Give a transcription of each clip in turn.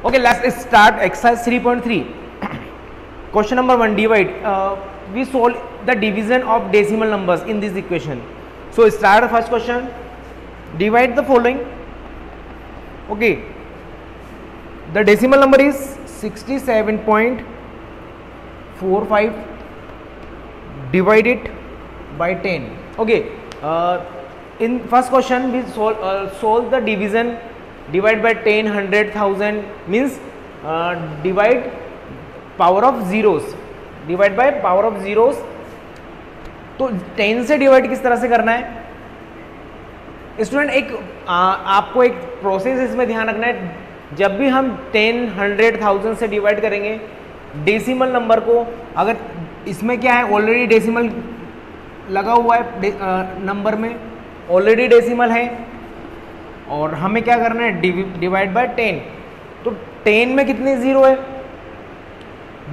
Okay, let's start exercise 3.3. Question number 1, divide. We solve the division of decimal numbers in this equation. So start the first question. Divide the following. Okay, the decimal number is 67.45. Divide it by 10. Okay, in first question we solve the division. Divide by 10, 100, 1000 means divide power of zeros. Divide by power of zeros. तो 10 से divide किस तरह से करना है student? आपको एक process इसमें ध्यान रखना है. जब भी हम 10, 100, 1000 से डिवाइड करेंगे डेसिमल नंबर को, अगर इसमें क्या है ऑलरेडी डेसिमल लगा हुआ है नंबर में, ऑलरेडी डेसिमल है और हमें क्या करना है डिवाइड बाय 10. तो 10 में कितने जीरो है?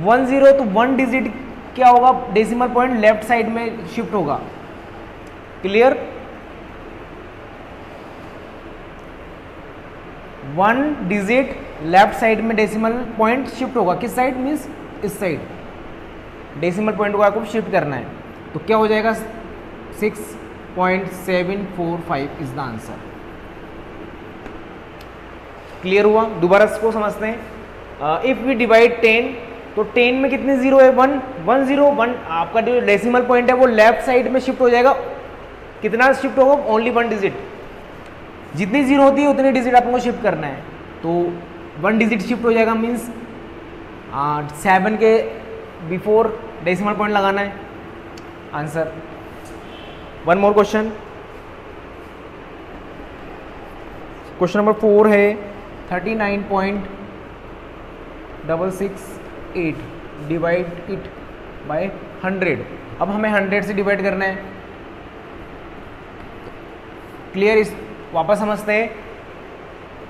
1 जीरो. तो 1 डिजिट क्या होगा? डेसिमल पॉइंट लेफ्ट साइड में शिफ्ट होगा. क्लियर? 1 डिजिट लेफ्ट साइड में डेसिमल पॉइंट शिफ्ट होगा. किस साइड? मीन्स इस साइड. डेसिमल पॉइंट को आपको शिफ्ट करना है. तो क्या हो जाएगा? 6.745 इज द आंसर. क्लियर हुआ? दोबारा इसको समझते हैं. इफ वी डिवाइड 10, तो 10 में कितने जीरो है? 1 1 0 1. आपका जो डेसिमल पॉइंट है वो लेफ्ट साइड में शिफ्ट हो जाएगा. कितना शिफ्ट होगा? Only 1 digit. जितनी जीरो होती है उतनी डिजिट आपको शिफ्ट करना है. तो 1 डिजिट शिफ्ट हो जाएगा. मीन्स 7 के बिफोर डेसिमल पॉइंट लगाना है. Answer. One more question. Question number 4 है 39.668. Divide it by 100. अब हमें 100 से डिवाइड करना है. क्लियर? इस वापस समझते हैं.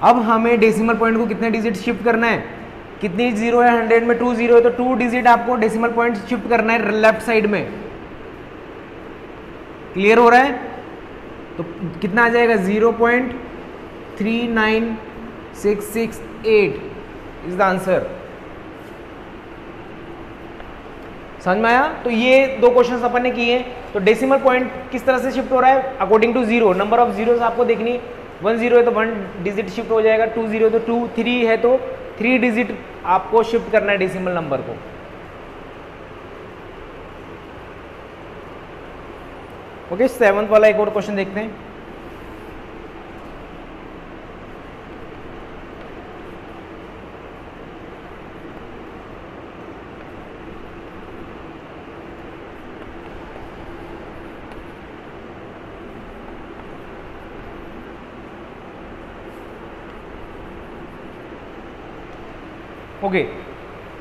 अब हमें डेसिमल पॉइंट को कितने डिजिट शिफ्ट करना है? कितनी जीरो है 100 में? 2 जीरो है. तो 2 डिजिट आपको डेसिमल पॉइंट शिफ्ट करना है लेफ्ट साइड में. क्लियर हो रहा है? तो कितना आ जाएगा? 0.39668 इज द आंसर. समझ में आया? तो ये दो क्वेश्चंस अपन ने किए. तो डेसिमल पॉइंट किस तरह से शिफ्ट हो रहा है? According to zero. Number of zeros आपको देखनी. 1 जीरो है तो 1 डिजिट शिफ्ट हो जाएगा. 2 जीरो है तो 2. 3 है तो 3 डिजिट आपको शिफ्ट करना है डेसिमल नंबर को. ओके, 7th वाला एक और क्वेश्चन देखते हैं. ओके,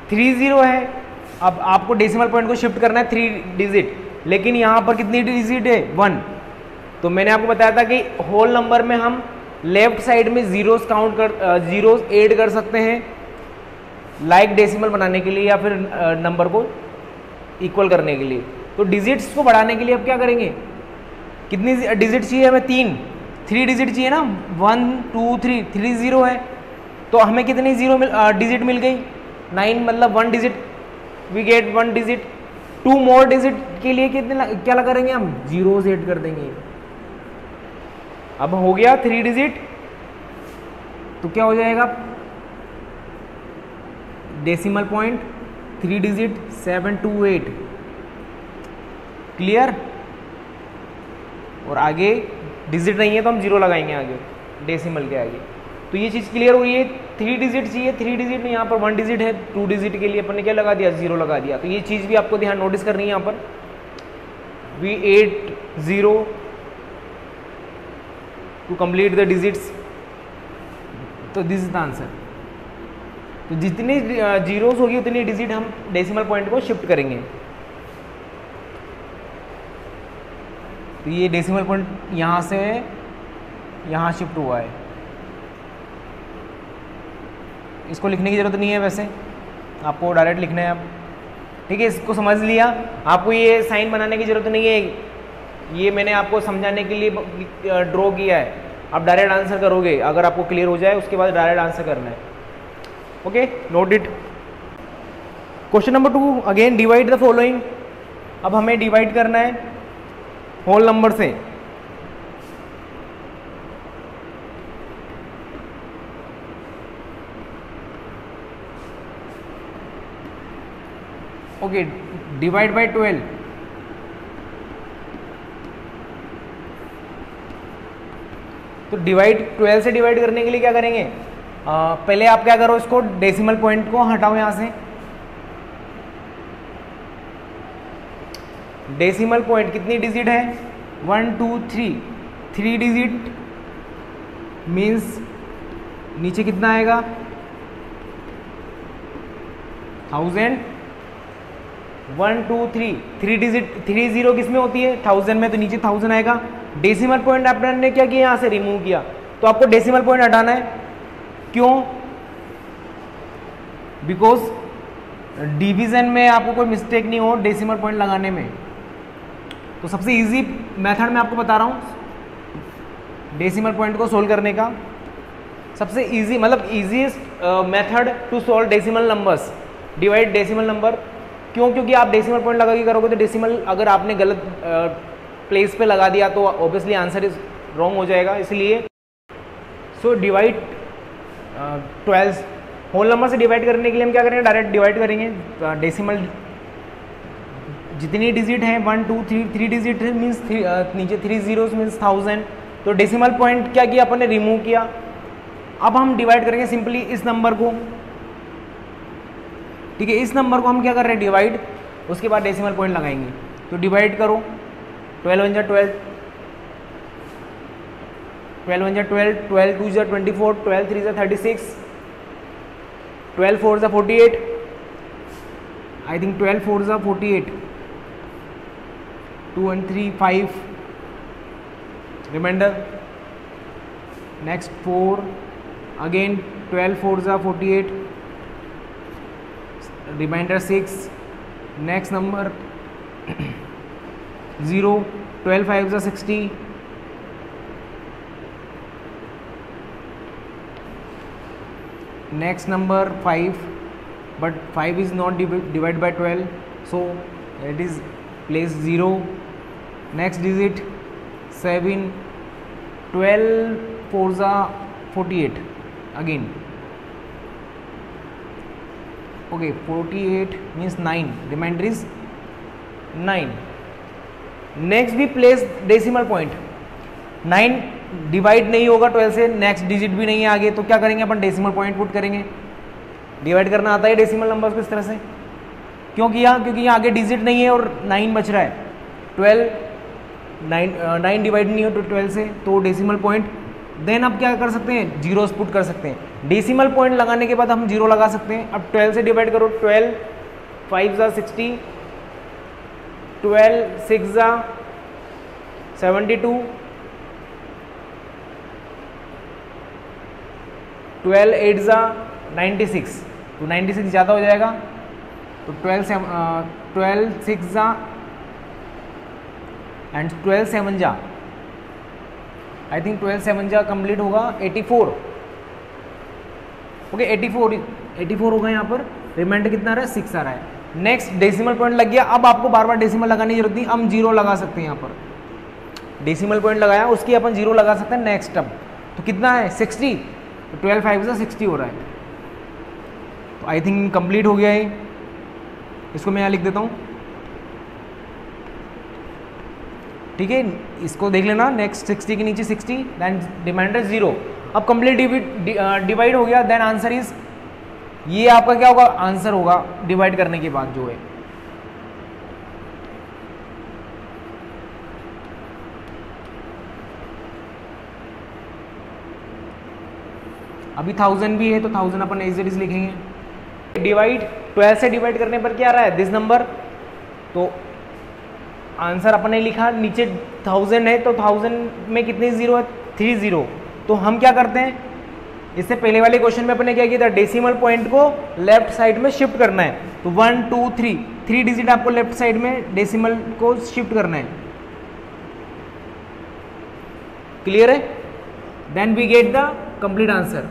3 जीरो है. अब आपको डेसिमल पॉइंट को शिफ्ट करना है 3 डिजिट. लेकिन यहाँ पर कितनी डिजिट है? 1. तो मैंने आपको बताया था कि होल नंबर में हम लेफ्ट साइड में जीरोस काउंट कर जीरोस ऐड कर सकते हैं लाइक डेसिमल बनाने के लिए या फिर नंबर को इक्वल करने के लिए. तो डिजिट्स को बढ़ाने के लिए अब क्या करेंगे? कितनी डिजिट चाहिए हमें? 3 डिजिट चाहिए ना. 1 2 3. 3 जीरो है तो हमें कितनी जीरो डिजिट मिल गई? 9. मतलब 1 digit we get 1 digit. 2 more digit के लिए कितने क्या लगा करेंगे हम? जीरोस ऐड कर देंगे. अब हो गया 3 डिजिट. तो क्या हो जाएगा? Decimal point 3 digit 728. क्लियर? और आगे डिजिट नहीं है तो हम जीरो लगाएंगे आगे डेसिमल के आगे. तो ये चीज़ क्लियर हुई है. 3 डिजिट चाहिए. 3 डिजिट में यहाँ पर 1 डिजिट है. 2 डिजिट के लिए अपन ने क्या लगा दिया? जीरो लगा दिया. तो ये चीज़ भी आपको ध्यान नोटिस करनी है. यहाँ पर we 8 0 to complete the digits. तो दिस इज द आंसर. तो जितनी जीरोस होगी उतनी डिजिट हम डेसिमल पॉइंट को शिफ्ट करेंगे. तो ये डेसिमल पॉइंट यहाँ से यहाँ शिफ्ट हुआ है. इसको लिखने की ज़रूरत नहीं है, वैसे आपको डायरेक्ट लिखना है. आप ठीक है, इसको समझ लिया. आपको ये साइन बनाने की ज़रूरत नहीं है. ये मैंने आपको समझाने के लिए ड्रॉ किया है. आप डायरेक्ट आंसर करोगे अगर आपको क्लियर हो जाए, उसके बाद डायरेक्ट आंसर करना है. Okay, note it. Question number 2, again divide the following. अब हमें डिवाइड करना है होल नंबर से। Okay, divide by 12। तो डिवाइड 12 से डिवाइड करने के लिए क्या करेंगे, पहले आप क्या करो, इसको डेसिमल पॉइंट को हटाओ यहां से। डेसिमल पॉइंट कितनी डिजिट है, 1 2 3, 3 डिजिट मीन्स नीचे कितना आएगा 1000, 1 2 3, 3 डिजिट, 3 जीरो किस में होती है 1000 में, तो नीचे 1000 आएगा। डेसिमल पॉइंट आपने क्या किया, यहां से रिमूव किया, तो आपको डेसिमल पॉइंट हटाना है। क्यों, बिकॉज डिवीजन में आपको कोई मिस्टेक नहीं हो डेसिमल पॉइंट लगाने में। तो सबसे इजी मेथड मैं आपको बता रहा हूं डेसिमल पॉइंट को सोल्व करने का। सबसे इजी मतलब easiest method to solve decimal numbers, divide decimal number. क्यों, क्योंकि आप डेसिमल पॉइंट लगा के करोगे तो डेसिमल अगर आपने गलत प्लेस पे लगा दिया तो ऑब्वियसली आंसर इज रॉन्ग हो जाएगा। इसलिए सो डिवाइड 12 होल नंबर से डिवाइड करने के लिए हम क्या करेंगे, डायरेक्ट डिवाइड करेंगे। डेसिमल जितनी डिजिट है 1 2 3, 3 डिजिट है मीन्स नीचे 3 जीरोस मीन्स 1000। तो डेसिमल पॉइंट क्या किया अपन ने, रिमूव किया। अब हम डिवाइड करेंगे सिंपली इस नंबर को, ठीक है, इस नंबर को हम क्या कर रहे हैं डिवाइड, उसके बाद डेसिमल पॉइंट लगाएंगे। तो डिवाइड करो, 12 1 12, 12 1 12, 12 2 24, 12 3 36, 12 4 48, I think 12 4 48, 2 and 3 5, reminder next 4, again 12 4 48, reminder 6, next number 0, 12 5 60, next number 5, but 5 is not divided by 12, so it is place 0. next digit 7, 12 4 48 again, okay, 48 means 9, remainder is 9. next भी place decimal point, 9 divide नहीं होगा 12 से, next digit भी नहीं है आगे, तो क्या करेंगे अपन डेसिमल पॉइंट पुट करेंगे। डिवाइड करना आता है डेसिमल नंबर्स को इस तरह से, क्योंकि यहाँ आगे डिजिट नहीं है और 9 बच रहा है, 9 डिवाइड नहीं हो तो 12 से, तो डेसिमल पॉइंट। देन आप क्या कर सकते हैं, जीरोस पुट कर सकते हैं। डेसिमल पॉइंट लगाने के बाद हम जीरो लगा सकते हैं। अब 12 से डिवाइड करो, 12 5 60, 12 6 72, 12 8 96, तो 96 ज़्यादा हो जाएगा, तो 12 6 एंड 12 7 आई थिंक 12 7 कंप्लीट होगा 84, ओके 84 होगा यहाँ पर। रिमाइंडर कितना आ रहा है, 6 आ रहा है। नेक्स्ट डेसिमल पॉइंट लग गया, अब आपको बार बार डेसिमल लगाने की जरूरत नहीं, हम जीरो लगा सकते हैं यहाँ पर। डेसिमल पॉइंट लगाया, उसकी अपन जीरो लगा सकते हैं नेक्स्ट टर्म। तो कितना है 60, तो 12 5 60 हो रहा है, तो आई थिंक कंप्लीट हो गया है। इसको मैं यहाँ लिख देता हूँ, ठीक है, इसको देख लेना। नेक्स्ट 60 के नीचे 60, देन रिमाइंडर 0। अब कंप्लीट डिवाइड हो गया, देन आंसर इज, ये आपका क्या होगा, आंसर होगा डिवाइड करने के बाद जो है। अभी 1000 भी है तो 1000 अपन एज इट इज लिखेंगे। डिवाइड 12 से डिवाइड करने पर क्या आ रहा है, दिस नंबर, तो आंसर अपन ने लिखा, नीचे 1000 है तो 1000 में कितने जीरो है, 3 जीरो। तो हम क्या करते हैं, इससे पहले वाले क्वेश्चन में अपन ने क्या किया था, डेसिमल पॉइंट को लेफ्ट साइड में शिफ्ट करना है। तो 1 2 3 डिजिट आपको लेफ्ट साइड में डेसिमल को शिफ्ट करना है। क्लियर है, then we get the complete answer.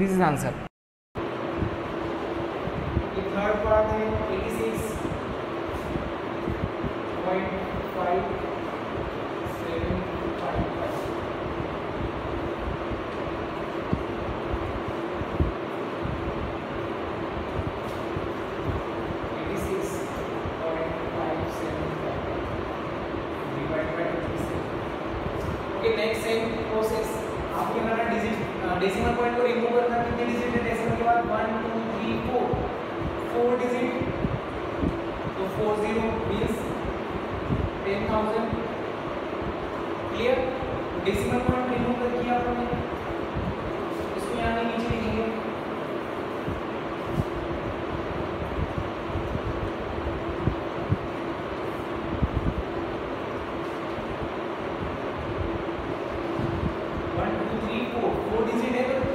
This is answer. Third part है 86.5755। नेक्स्ट सेम प्रोसेस आपको क्या करना है, डेसिमल पॉइंट को रिमूव करना। कितने डिजिट है डेसिमल के बाद? 1 2 3 4 डिजिट, तो 40 means 10,000। Clear? Decimal point remove कर किया आपने, इसको यहाँ पे नीचे लिखेंगे।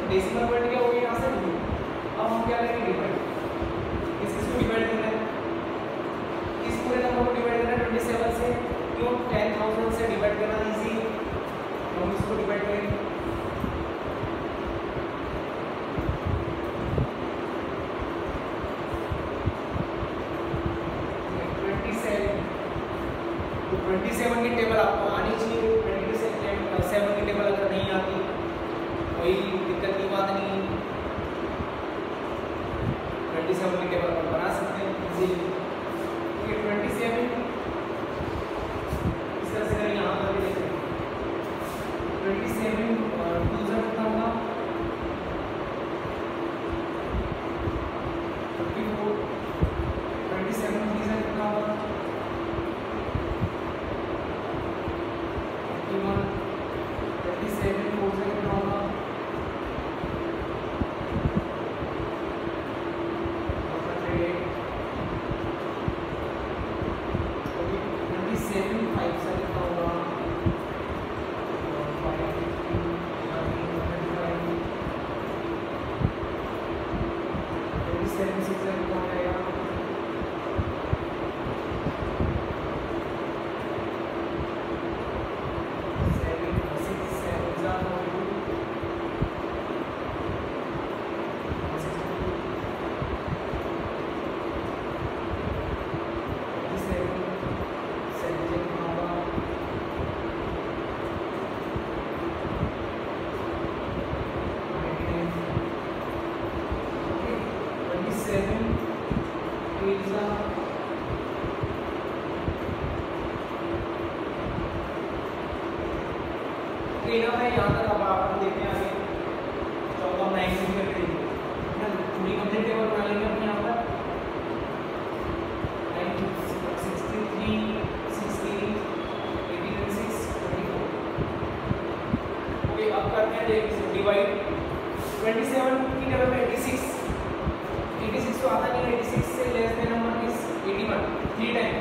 डेसिमल पॉइंट क्या हो गया यहाँ से 2। अब हम क्या करेंगे? डिवाइड। किसको डिवाइड करना है? इस पूरे नंबर को डिवाइड करना है 27 से। क्यों? 10,000 से डिवाइड करना इजी है, तो हम इसको डिवाइड करेंगे। तो 27 की टेबल आपको आनी चाहिए। 27 की टेबल अगर नहीं आती कोई दिक्कत की बात नहीं है, 27 की टेबल पर बना सकते हैं इजीली। तो 27 इस तरह से यहाँ पर भी लिखेंगे 27 और 2 कितना होगा 54। 27 कितना होगा 51। 27 4 कितना होगा यहाँ तक अब आप देखते हैं आगे 14 19 करके पूरी कंप्लीट टेबल बना लेंगे अपने यहाँ पर 63 60 86 24। ओके, अब करते हैं डिवाइड। 27 की टेबल में 86 तो आता नहीं है। 86 से less than number is 81 3 time.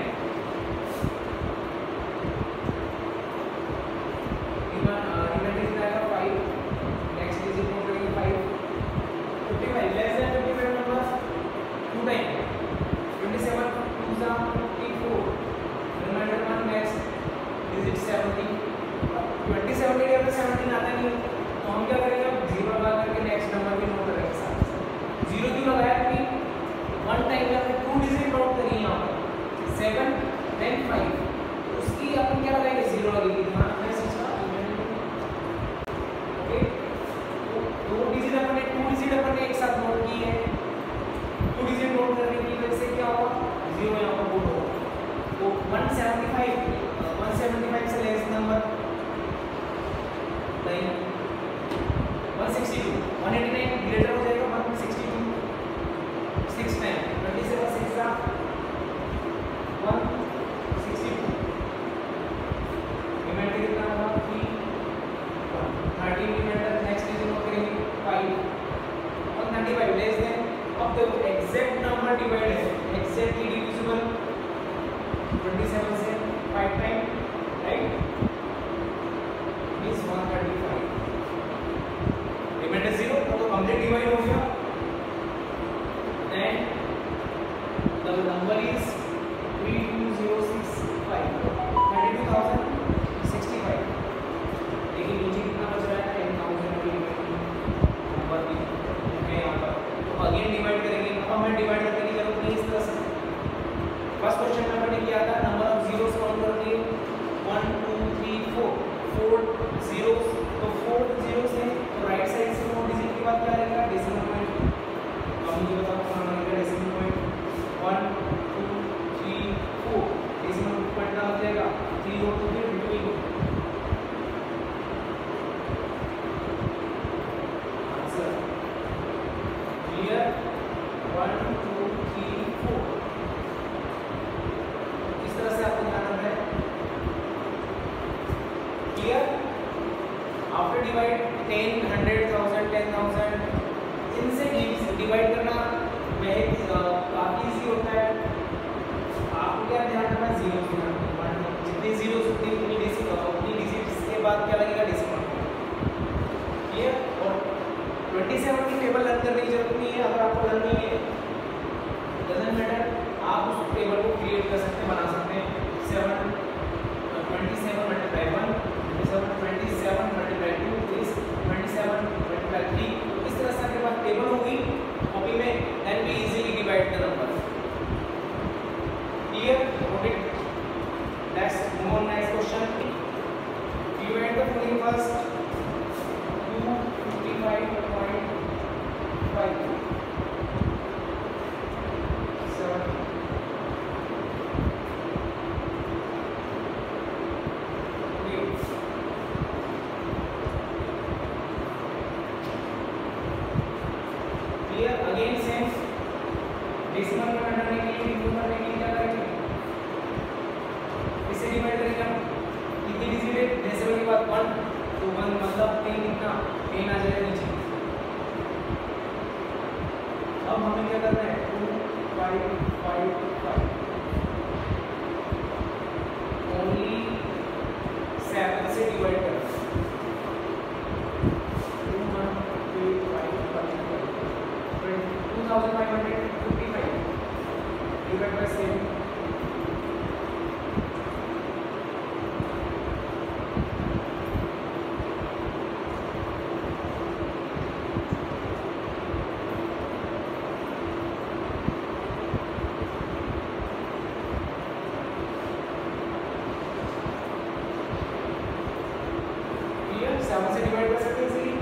लेकिन नीचे कितना बच रहा है 10,000 नंबर भी जीरो जितनी जीरो उतनी डिजिट के बाद क्या लगेगा डेसिमल। क्लियर। और 27 की टेबल लर्न करने की जरूरत नहीं है, अगर आपको लर्न नहीं है डजंट मैटर, आप उस टेबल को क्रिएट कर सकते हैं, बना सकते हैं। 27 मल्टीप्लाई 1, 27 मल्टीप्लाई 2 इज 27 मल्टीप्लाई 3। इस तरह से आपके पास टेबल होगी कॉपी में, then we easily divide the number. Clear. Okay, next move on next question. Divide the following first 255.52 7 clear. Again same, decimal में हटाने के लिए रिमूव करने के लिए क्या करेंगे, इसे डिवाइड करेंगे हम। कितनी डिजिट है डेसिमल के बाद 1, तो 1 मतलब 10 कितना 10 आ जाएगा नीचे। अब हमें क्या करना है 2555 ओनली 7 से डिवाइड करना है। 2555 डिवाइड बाय 7। क्लियर। 7 से डिवाइड कर सकते हैं easily.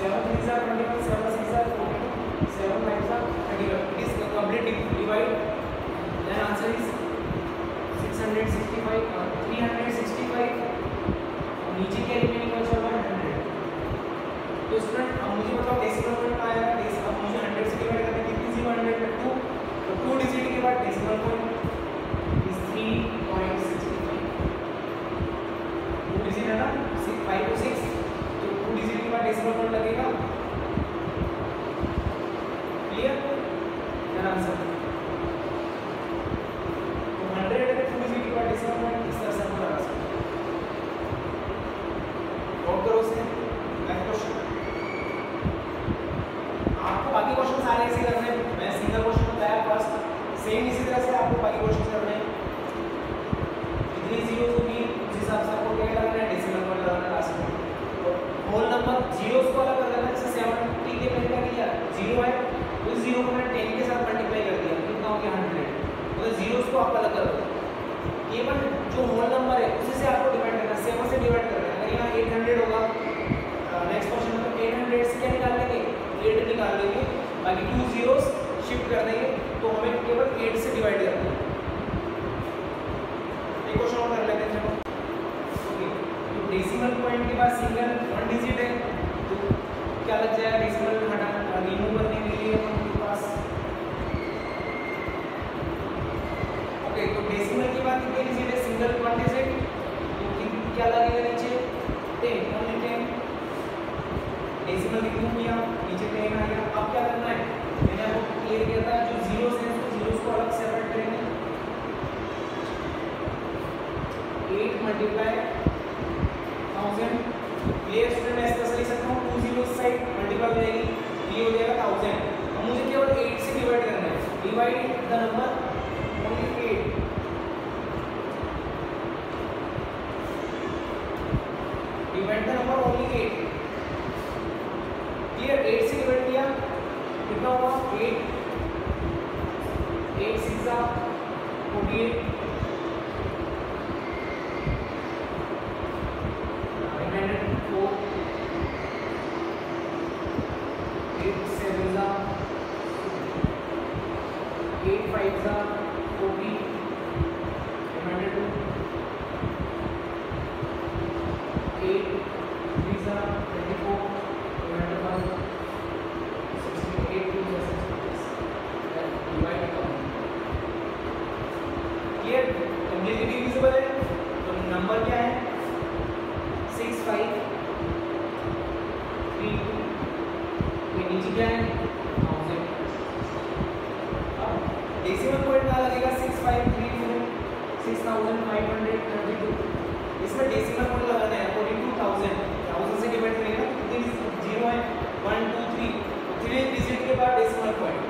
7 3 are 21, 7 6 are 42, 7 9 are 31. It is complete divide. Then answer is 665, 365। नीचे क्या रिमेनिंग बचा हुआ है 100। तो स्टूडेंट अब मुझे बताओ डेसिमल पॉइंट कहाँ आएगा। अब मुझे 100 से डिवाइड करना है, कितनी 100 में 2, तो 2 डिजिट के बाद डेसिमल पॉइंट इज 3.65। 2 डिजिट है ना, 5 to 6, तो 2 डिजिट के बाद डेसिमल पॉइंट लगेगा। क्लियर। देन आंसर तो 100 है, 2 डिजिट के बाद डेसिमल पॉइंट इस तरह से हम लगा सकते हैं। नोट करो इसे। नेक्स्ट क्वेश्चन, आपको बाकी क्वेश्चन सारे ऐसे करने हैं। मैं सिंगल क्वेश्चन बताया फर्स्ट, सेम इसी तरह से आपको बाकी क्वेश्चन करने हैं। जितनी जीरो होगी उस हिसाब से आपको क्या लगाना है, डेसिमल पॉइंट लगाना है लास्ट में। तो होल नंबर जीरोस को अलग कर देना। जैसे 70 के मैंने क्या किया, 0 है, उस 0 को मैंने 10 के साथ मल्टीप्लाई कर दिया, कितना हो गया 100। तो जीरोस को आप अलग कर दो। केवल जो होल नंबर है उसी से आपको डिवाइड करना है, 7 से डिवाइड करना है। अगर यहाँ 800 होगा, नेक्स्ट क्वेश्चन में 800 से क्या निकाल लेंगे, 8 निकाल लेंगे, बाकी 2 जीरोस शिफ्ट कर देंगे, तो हमें केवल 8 से डिवाइड करना है। एक क्वेश्चन और कर लेते हैं। चलो ओके, तो डेसिमल पॉइंट के बाद सिंगल 1 डिजिट है, तो क्या लग जाएगा डेसिमल हटा रिमूव करने के लिए हमारे पास। ओके, तो डेसिमल के बाद कितने डिजिट है, सिंगल 1 डिजिट, तो क्या लगेगा नीचे 10, ओनली 10। डेसिमल रिमूव किया, नीचे 10 आ गया। अब क्या करना है, मैंने आपको क्लियर किया था, जो जीरोस हैं तो जीरोस को अलग सेपरेट करेंगे। 8 मल्टीप्लाई 1000। ये स्टूडेंट मैं ऐसे लिख सकता हूँ, 2 जीरोस साइड मल्टीप्लाई हो जाएगी, ये हो जाएगा 1000। अब मुझे केवल 8 से डिवाइड करना है। Divide the number only 8। Divide the number only 8। Clear. 8 से डिवाइड किया, कितना हुआ 8, 8 6 48, 4, 8 7 8 5 40, 2, 8 3 24, 1, 68 2 डिवाइड करो। क्लियर। कंप्लीटली डिविजिबल है, तो नंबर क्या है 6 5 3 2, ये नीचे क्या है 1000। अब डेसिमल पॉइंट कहाँ लगेगा, 6 5 3 4, 6 4532, इसमें डेसिमल पॉइंट लगाना है अकॉर्डिंग टू 1000 से डिवाइड करेंगे ना, कितने जीरो है 1 2 3, 3 डिजिट के बाद डेसिमल पॉइंट।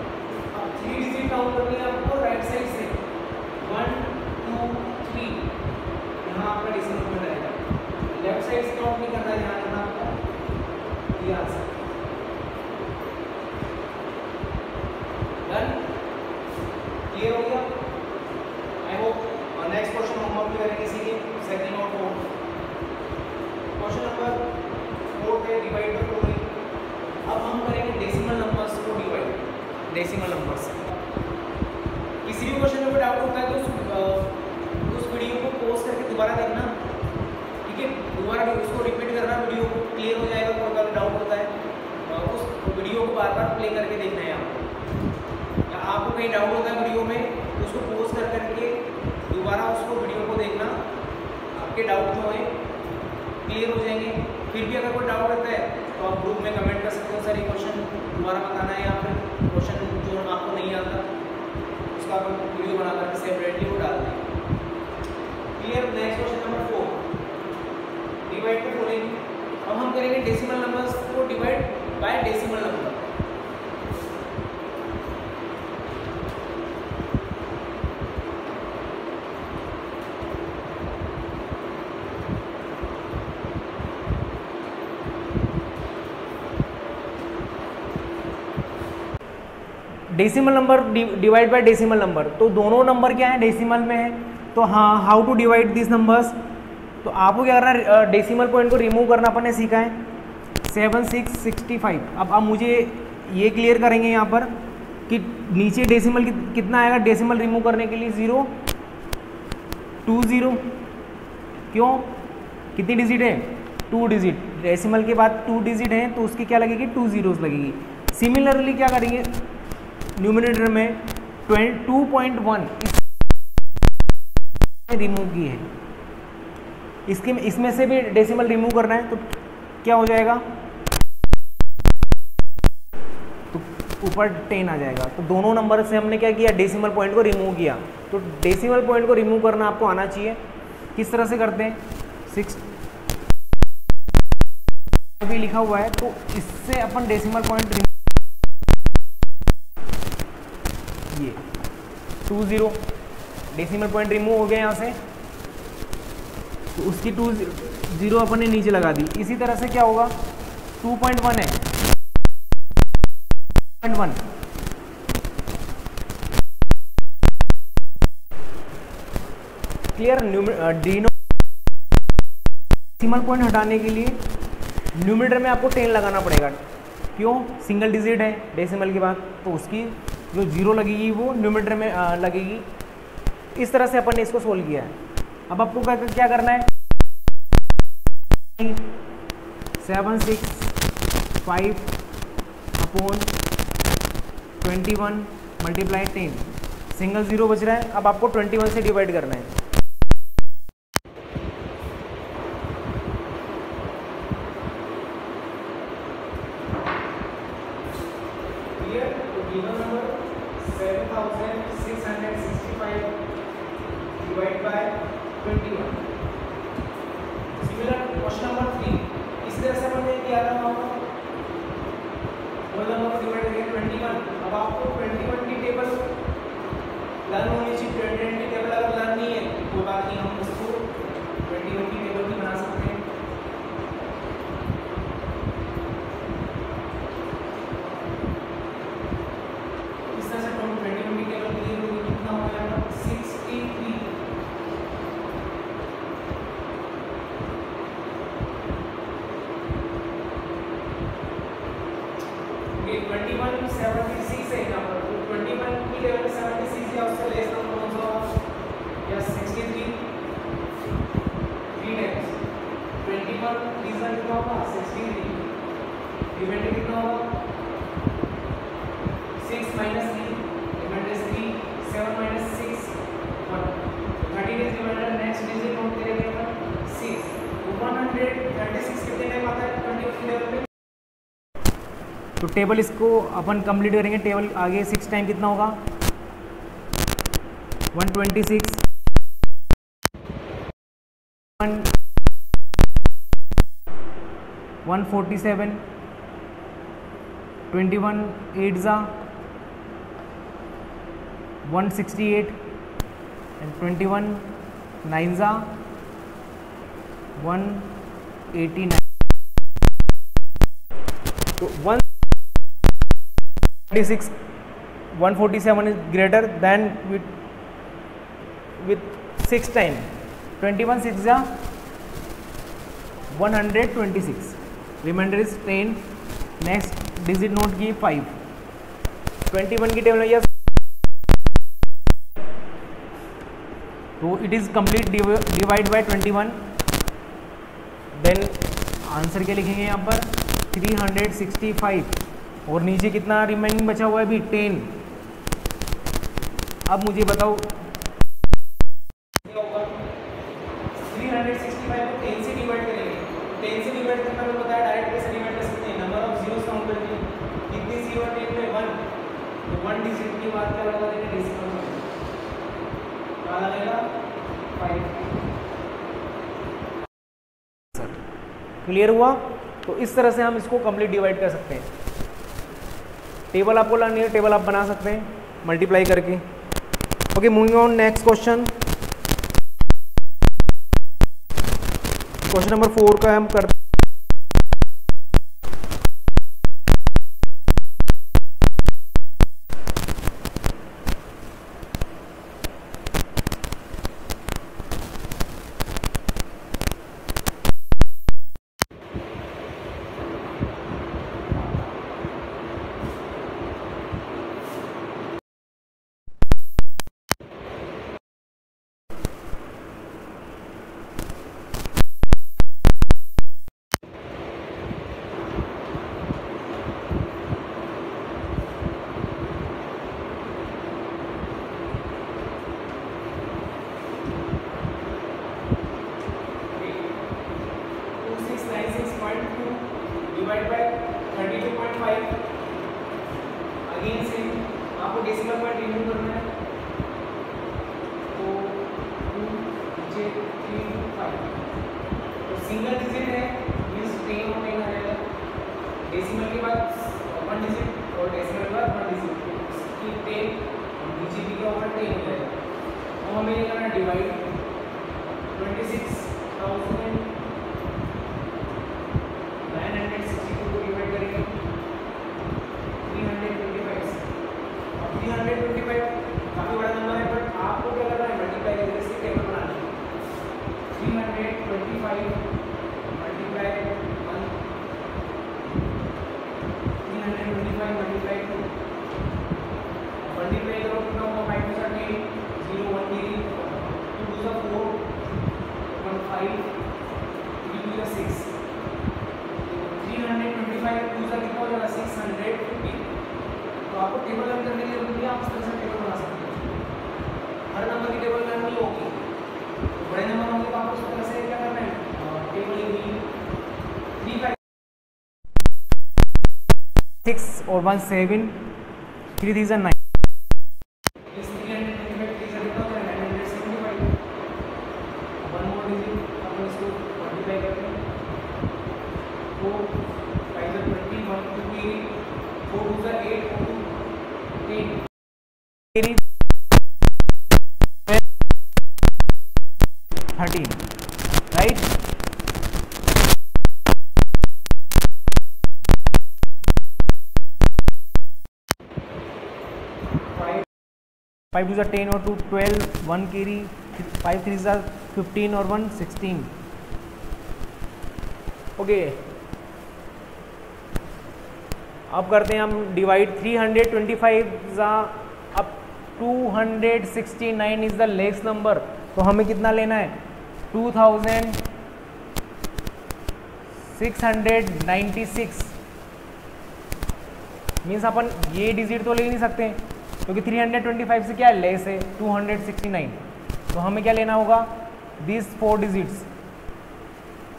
अब 3 डिजिट काउंट करनी है आपको राइट साइड से 1 2 3, यहाँ आपका डेसिमल पॉइंट आएगा। लेफ्ट साइड से काउंट नहीं करना है, ध्यान रखना आपका ये आंसर डन। क्लियर हो गया? I hope. Next question homework भी करेंगे इसी के सेकंड और फोर्थ। क्वेश्चन नंबर 4 पे डिवाइड बाय फॉलोइंग। अब हम करेंगे डेसिमल नंबर्स को डिवाइड, डेसिमल नंबर्स। किसी भी क्वेश्चन में कोई डाउट होता है तो उस वीडियो को पॉज करके दोबारा देखना, ठीक है? दोबारा उसको रिपीट करना, वीडियो को क्लियर हो जाएगा। कोई अगर डाउट होता है उस वीडियो को बार बार प्ले करके देखना है आपको। या आपको कहीं डाउट होता है वीडियो में तो उसको पॉज कर करके दोबारा उसको वीडियो को देखना, आपके डाउट जो है क्लियर हो जाएंगे। फिर भी अगर कोई डाउट रहता है तो आप ग्रुप में कमेंट कर सकते हो, सर ये क्वेश्चन दोबारा बताना है, या फिर क्वेश्चन जो आपको नहीं आता उसका आप वीडियो बना करके सेपरेटली वो डाल दें। Clear? Next question number 4 divide by following. अब हम करेंगे डेसिमल नंबर्स को divide by decimal number. Decimal number divide by decimal number, तो दोनों नंबर क्या है डेसिमल में है। तो हाँ, how to divide this numbers. तो आपको क्या करना है, डेसिमल पॉइंट को रिमूव करना अपन ने सीखा है 7665। अब मुझे ये क्लियर करेंगे यहाँ पर कि नीचे डेसिमल कितना आएगा डेसिमल रिमूव करने के लिए 0 2 0। क्यों? कितनी डिजिट है 2 डिजिट, डेसिमल के बाद 2 डिजिट है तो उसकी क्या लगेगी 2 जीरोस लगेगी। सिमिलरली क्या करेंगे न्यूमरेटर में 2.1 रिमूव की है, इसमें से भी डेसिमल रिमूव करना है तो क्या हो जाएगा, तो ऊपर 10 आ जाएगा। तो दोनों नंबर से हमने क्या किया डेसिमल पॉइंट को रिमूव किया। तो डेसिमल पॉइंट को रिमूव करना आपको आना चाहिए। किस तरह से करते हैं, 6 भी लिखा हुआ है तो इससे अपन डेसिमल पॉइंट ये 20 डेसिमल पॉइंट रिमूव हो गया यहाँ से, तो उसकी 20 अपन ने नीचे लगा दी। इसी तरह से क्या होगा 2.1 है 2.1 क्लियर। डेसिमल पॉइंट हटाने के लिए न्यूमरेटर में आपको 10 लगाना पड़ेगा। क्यों? सिंगल डिजिट है डेसिमल के बाद, तो उसकी जो 0 लगेगी वो न्यूमरेटर में लगेगी। इस तरह से अपन ने इसको सोल्व किया है। अब आपको क्या करना है 765 अपॉन 21 मल्टीप्लाई 10, सिंगल 0 बच रहा है। अब आपको 21 से डिवाइड करना है। Divide by 21। Similar question number 3 इस तरह से हमने किया था, होल नंबर को डिवाइड करके 21। अब आपको 21 की टेबल लर्न होनी चाहिए। 21 की टेबल अगर लर्न नहीं है कोई बात नहीं, हम उसको 21 की टेबल भी बना सकते हैं। इस तरह से 21 की टेबल क्लियर होगी। कितना हो जाएगा 63। 21 76 है यहाँ पर, तो 21 की लेवल 76 या उससे लेस नंबर कौन सा होगा, या 63 3 टाइम्स 21 रीजन कितना होगा 63, रिमाइंडर कितना होगा 6 minus 3, reminder 3 7 minus 6 1, 30 is reminder. Next digit note करेंगे अपन 6, 136 कितने टाइम आता है 21 की लेवल पे। तो टेबल इसको अपन कंप्लीट करेंगे। टेबल आगे 6 टाइम कितना होगा 126 147, 21 8 जा 168 and 21 9 जा 189. तो 146 147 is greater than with 6 time. 21 6 जा 126. Remainder is 10. Next digit note की 5. 21 की टेबल में तो it is complete divide by 21. Then answer क्या लिखेंगे यहाँ पर 365 और नीचे कितना रिमेनिंग बचा हुआ है अभी 10. अब मुझे बताओ 365 को 10 से डिवाइड करेंगे. 10 से डिवाइड करना तो पता है डायरेक्ट कैसे डिवाइड कर सकते हैं. नंबर ऑफ जीरोस काउंट करके कितनी जीरो है 10 में 1. तो 1 डिजिट की बात क्या लगा देंगे डेसिमल में क्या लगेगा 5. क्लियर हुआ. तो इस तरह से हम इसको कंप्लीट डिवाइड कर सकते हैं. टेबल आपको लानी है, टेबल आप बना सकते हैं मल्टीप्लाई करके. Okay, moving on next question. Question number 4 का हम करते हैं. Divide by 32.5. अगेन से आपको डेसिमल पॉइंट रिमूव करना है. तो 2 नीचे 3 5. तो सिंगल डिजिट है मींस 10 और 10 आ जाएगा. डेसिमल के बाद 1 डिजिट और डेसिमल के बाद 1 डिजिट इसकी 10 और नीचे भी का ऊपर 10 हो जाएगा. तो हमें ये करना है डिवाइड 26,962 को डिवाइड करेंगे 325 से. अब 325 काफ़ी बड़ा नंबर है बट आपको क्या करना है मल्टीप्लाई करके इसकी टेबल बनानी है. 325 मल्टीप्लाई 1 325 मल्टीप्लाई 2 मल्टीप्लाई करो कितना होगा 5 में 10 0 1 की 2 2 4 1 5 3 2 6 325 2 का कितना हो जाएगा 650. तो आपको टेबल रन करने के लिए जरूरी है आप इस तरह से टेबल बना सकते हैं. हर नंबर की टेबल रन नहीं होगी. बड़े नंबर होंगे तो आपको इस तरह से क्या करना है टेबल लिखनी 3 5 6 और 1 7 3 3 9. इस 325 3 से कितना होगा 975. वन मोर डिजिट अपन इसको मल्टीप्लाई करते हैं. 4 5 20 1 2 4 2 8 4 10 13 राइट. फाइव 2 10 और 2 12 1 कैरी 5 3 15 और 1 16. ओके, अब करते हैं हम डिवाइड 325 अब 269 इज द लेस नंबर. तो हमें कितना लेना है 2696. मीन्स अपन ये डिजिट तो ले नहीं सकते क्योंकि 325 से क्या लेस है 269. तो हमें क्या लेना होगा दिस 4 डिजिट्स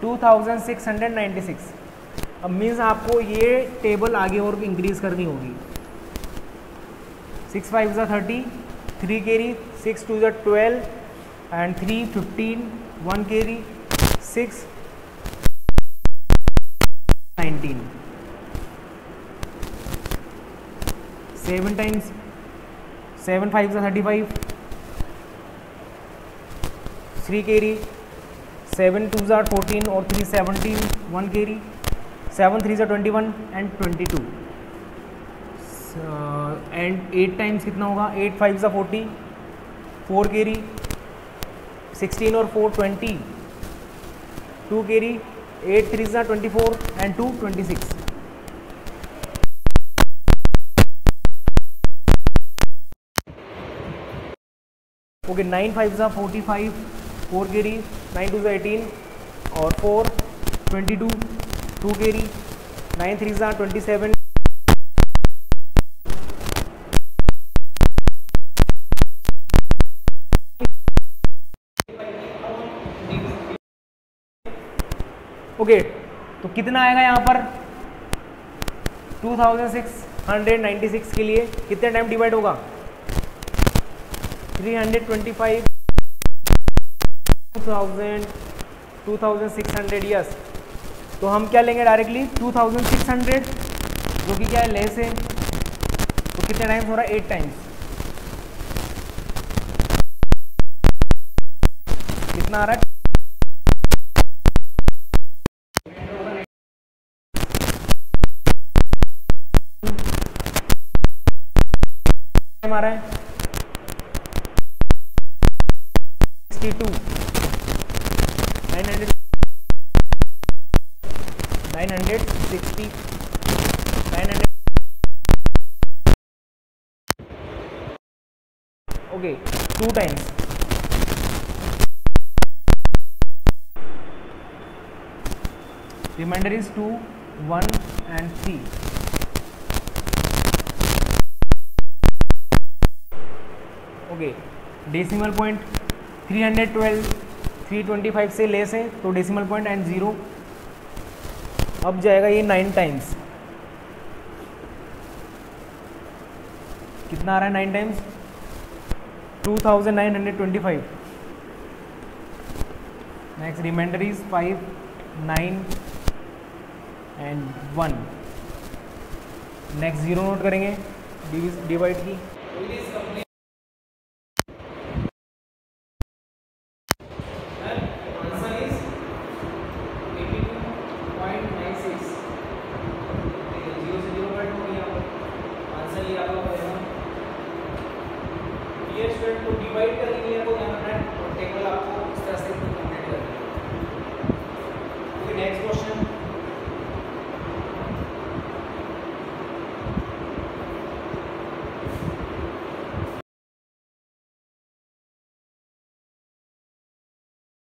2696. अब मीन्स आपको ये टेबल आगे और इंक्रीज करनी होगी. 6 5 30 3 carry 6 2 12 and 3 15 1 carry 6 19, 7 times 7 5s are 35, 3 carry, 7 2s are 14 और 3 17, 1 carry, 7 3s are 21 and 22, and 8 times कितना होगा, 8 5s are 40, 4 carry, 16 और 4 20, 2 carry, 8 3s are 24 and 2 26. Okay 9 5s are 45, 4 carry, 9 2s are 18 और 4 22, 2 carry, 9 3s are 27. ओके तो कितना आएगा यहाँ पर 2696 के लिए कितने टाइम डिवाइड होगा, 325, 2600, यस. तो हम क्या लेंगे डायरेक्टली 2600 जो कि क्या है लेस है, तो कितने टाइम्स हो रहा है 8 टाइम्स, कितना आ रहा है हमारा है 62, 960, 900. Okay 2 times, reminder is 2 1 and 3. Okay decimal point 312 325 से लेस है तो डेसिमल पॉइंट एंड 0. अब जाएगा ये 9 टाइम्स, कितना आ रहा है 9 times 2925. Next reminder is 5 9 and 1. Next 0 note करेंगे डिवाइड की. को डिवाइड करने के लिए आपको क्या करना है, टेबल आपको इस तरह से कंप्लीट करना है. Next question